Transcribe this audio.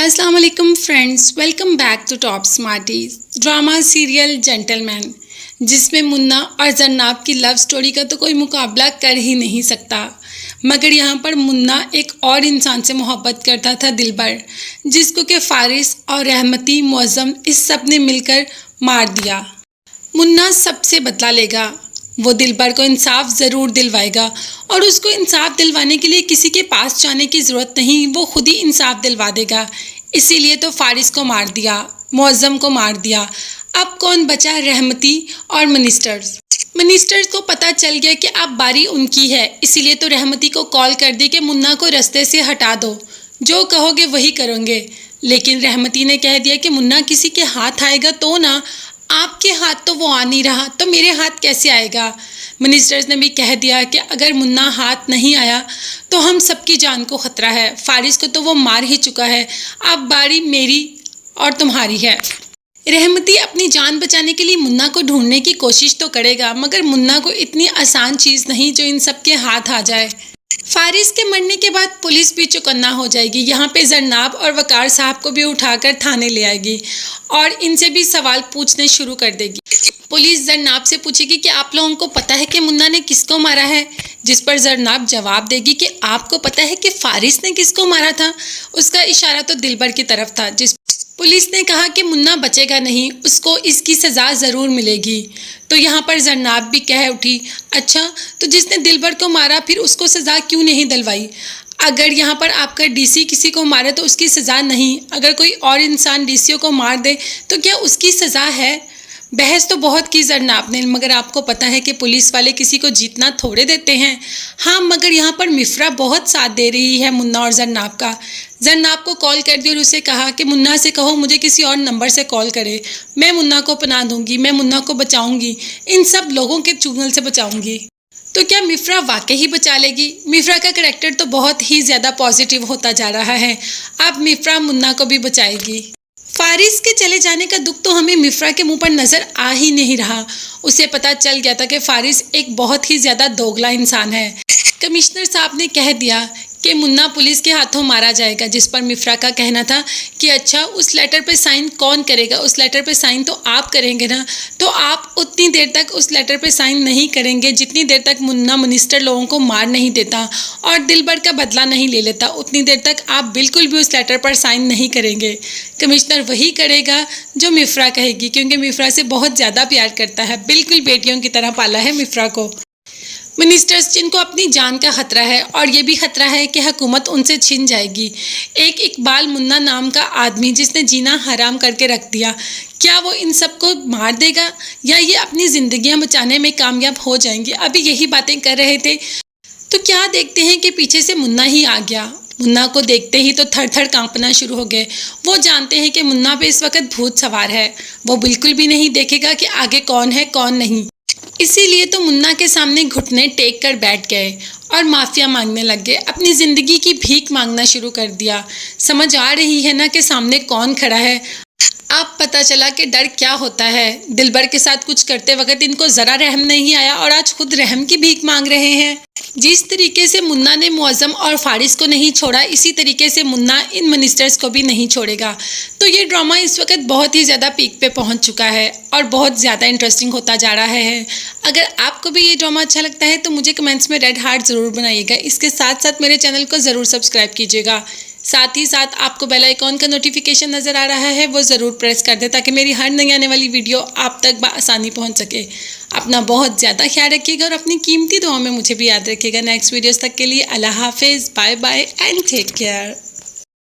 अस्सलाम वालेकुम friends, welcome back to top smarties. Drama serial gentleman, जिसमें मुन्ना और जन्नाब की लव स्टोरी का तो कोई मुकाबला कर ही नहीं सकता, मगर यहाँ पर मुन्ना एक और इंसान से मोहब्बत करता था, दिलबर, जिसको कि फारिस और रहमती मुअज़्ज़म इस सब ने मिलकर मार दिया। मुन्ना सबसे बदला लेगा, वो दिलबर को इंसाफ ज़रूर दिलवाएगा और उसको इंसाफ दिलवाने के लिए किसी के पास जाने की ज़रूरत नहीं, वो खुद ही इंसाफ दिलवा देगा। इसीलिए तो फारिस को मार दिया, मुअज़्ज़म को मार दिया। अब कौन बचा? रहमती और मिनिस्टर्स को पता चल गया कि अब बारी उनकी है, इसीलिए तो रहमती को कॉल कर दी कि मुन्ना को रास्ते से हटा दो, जो कहोगे वही करेंगे। लेकिन रहमती ने कह दिया कि मुन्ना किसी के हाथ आएगा तो ना, आपके हाथ तो वो आ नहीं रहा, तो मेरे हाथ कैसे आएगा। मिनिस्टर्स ने भी कह दिया कि अगर मुन्ना हाथ नहीं आया तो हम सबकी जान को ख़तरा है, फारिस को तो वो मार ही चुका है, अब बारी मेरी और तुम्हारी है। रहमती अपनी जान बचाने के लिए मुन्ना को ढूंढने की कोशिश तो करेगा, मगर मुन्ना को इतनी आसान चीज़ नहीं जो इन सब के हाथ आ जाए। फारिस के मरने के बाद पुलिस भी चौकन्ना हो जाएगी, यहाँ पे जन्नाब और वकार साहब को भी उठाकर थाने ले आएगी और इनसे भी सवाल पूछने शुरू कर देगी। पुलिस जन्नाब से पूछेगी कि आप लोगों को पता है कि मुन्ना ने किसको मारा है, जिस पर जन्नाब जवाब देगी कि आपको पता है कि फारिस ने किसको मारा था। उसका इशारा तो दिलबर की तरफ था। जिस पुलिस ने कहा कि मुन्ना बचेगा नहीं, उसको इसकी सज़ा ज़रूर मिलेगी। तो यहाँ पर जन्नाब भी कह उठी, अच्छा तो जिसने दिलबर को मारा फिर उसको सज़ा क्यों नहीं दिलवाई? अगर यहाँ पर आपका डीसी किसी को मारे तो उसकी सज़ा नहीं, अगर कोई और इंसान डीसीओ को मार दे तो क्या उसकी सज़ा है? बहस तो बहुत की जन्नाब ने, मगर आपको पता है कि पुलिस वाले किसी को जीतना थोड़े देते हैं। हाँ, मगर यहाँ पर मिफ्रा बहुत साथ दे रही है मुन्ना और जन्नाब का। जन्नाब को कॉल कर दी और उसे कहा कि मुन्ना से कहो मुझे किसी और नंबर से कॉल करे, मैं मुन्ना को पनाह दूंगी, मैं मुन्ना को बचाऊंगी, इन सब लोगों के चुंगल से बचाऊंगी। तो क्या मिफ्रा वाकई ही बचा लेगी? मिफ्रा का करैक्टर तो बहुत ही ज़्यादा पॉजिटिव होता जा रहा है, अब मिफ्रा मुन्ना को भी बचाएगी। फारिस के चले जाने का दुख तो हमें मिफ्रा के मुंह पर नज़र आ ही नहीं रहा। उसे पता चल गया था कि फारिस एक बहुत ही ज़्यादा दोगला इंसान है। कमिश्नर साहब ने कह दिया कि मुन्ना पुलिस के हाथों मारा जाएगा, जिस पर मिफ्रा का कहना था कि अच्छा उस लेटर पे साइन कौन करेगा? उस लेटर पे साइन तो आप करेंगे ना, तो आप उतनी देर तक उस लेटर पे साइन नहीं करेंगे जितनी देर तक मुन्ना मिनिस्टर लोगों को मार नहीं देता और दिलबर का बदला नहीं ले लेता, उतनी देर तक आप बिल्कुल भी उस लेटर पर साइन नहीं करेंगे। कमिश्नर वही करेगा जो मिफ्रा कहेगी, क्योंकि मिफ्रा से बहुत ज़्यादा प्यार करता है, बिल्कुल बेटियों की तरह पाला है मिफ्रा को। मिनिस्टर्स जिनको अपनी जान का खतरा है और ये भी खतरा है कि हुकूमत उनसे छिन जाएगी। एक इकबाल मुन्ना नाम का आदमी जिसने जीना हराम करके रख दिया, क्या वो इन सबको मार देगा या ये अपनी ज़िंदगियां बचाने में कामयाब हो जाएंगे? अभी यही बातें कर रहे थे तो क्या देखते हैं कि पीछे से मुन्ना ही आ गया। मुन्ना को देखते ही तो थर थर कांपना शुरू हो गए। वो जानते हैं कि मुन्ना पे इस वक्त भूत सवार है, वो बिल्कुल भी नहीं देखेगा कि आगे कौन है कौन नहीं। इसीलिए तो मुन्ना के सामने घुटने टेक कर बैठ गए और माफिया मांगने लग गए, अपनी ज़िंदगी की भीख मांगना शुरू कर दिया। समझ आ रही है ना कि सामने कौन खड़ा है। अब पता चला कि डर क्या होता है। दिलबर के साथ कुछ करते वक्त इनको ज़रा रहम नहीं आया और आज खुद रहम की भीख मांग रहे हैं। जिस तरीके से मुन्ना ने मुअज़्ज़म और फारिस को नहीं छोड़ा, इसी तरीके से मुन्ना इन मिनिस्टर्स को भी नहीं छोड़ेगा। तो ये ड्रामा इस वक्त बहुत ही ज़्यादा पीक पे पहुंच चुका है और बहुत ज़्यादा इंटरेस्टिंग होता जा रहा है। अगर आपको भी ये ड्रामा अच्छा लगता है तो मुझे कमेंट्स में रेड हार्ट ज़रूर बनाइएगा। इसके साथ साथ मेरे चैनल को ज़रूर सब्सक्राइब कीजिएगा। साथ ही साथ आपको बेल आइकॉन का नोटिफिकेशन नज़र आ रहा है, वो ज़रूर प्रेस कर दें ताकि मेरी हर नई आने वाली वीडियो आप तक बआसानी पहुंच सके। अपना बहुत ज़्यादा ख्याल रखिएगा और अपनी कीमती दुआ में मुझे भी याद रखिएगा। नेक्स्ट वीडियोस तक के लिए अल्लाह हाफिज़, bye bye and take care.